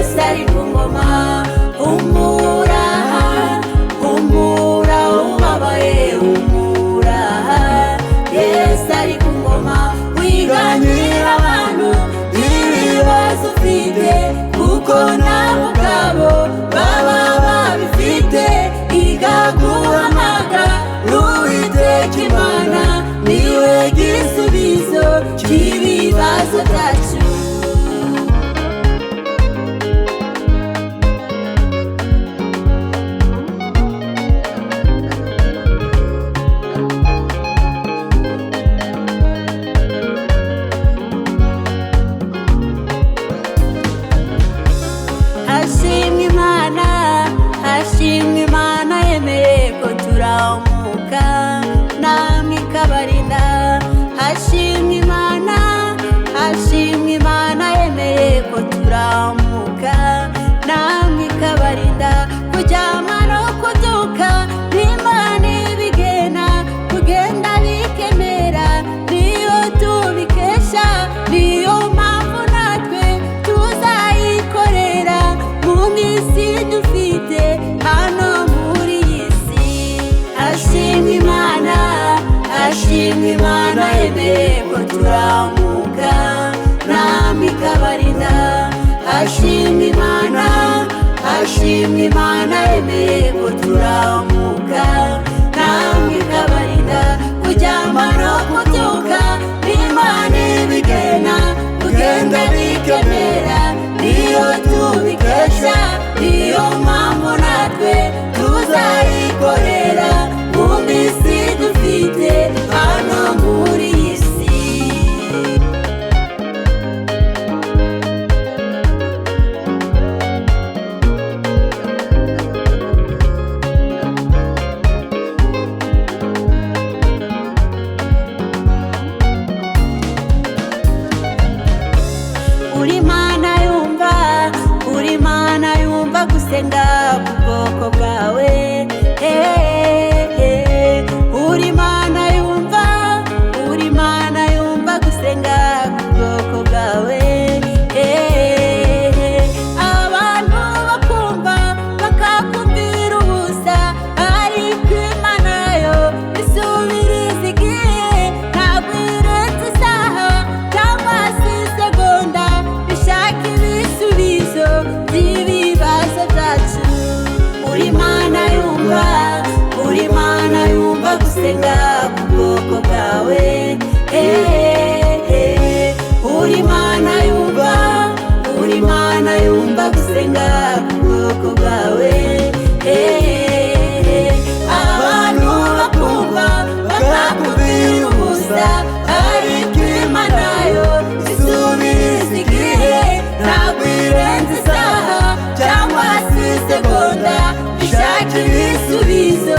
Yesu ari ku ngoma. Humura, humura ubabaye, humura, Yesu ari ku ngoma. Wiganira abantu ibibazo ufite, kuko nabo ubwabo baba babifite. Igaguhamaga Uwiteka Imana, niwe gisubizo cy'ibibazo byacu. Hashimwe Imana, hashimwe Imana yemeye ko turamuka, namwe ikabarinda. Hashimwe Imana, hashimwe Imana yemeye ko turamuka, namwe ikabarinda. Kuryama no kubyuka n'Imana ibigena, kugenda bikemera niyo tubikesha. Niyo mpamvu natwe tuzayikorera mu minsi dufite hano muri iyi si. Hashimwe Imana, hashimwe Imana yemeye ko turamuka, namwe ikabarinda. Hashimwe Imana, hashimwe Imana yemeye ko turamuka, namwe ikabarinda. Kuryama no kubyuka n'Imana ibigena, kugenda bikemera niyo tubikesha. Niyo mpamvu natwe tuzayikorera mu minsi dufite hano muri iyi si. Uri Imana yumva, uri Imana yumva gusenga k'ubwoko bwawe. Uri Imana yumva, uri Imana yumva gusenga k'ubwoko bwawe. Abantu bakumva bakakubwira ubusa, ariko Imana yo isubiriza igihe. Ntabwo irenza isaha cyangwa se isegonda, ishaka ibisubizo by'ibibazo byacu. Uri Imana yumva, uri Imana yumva gusenga k'ubwoko bwawe. Uri Imana yumva, uri Imana yumva gusenga k'ubwoko bwawe. Abantu bakumva bakakubwira ubusa, ariko Imana yo isubiriza igihe. Ntabwo irenza isaha cyangwa se isegonda, ishaka ibisubizo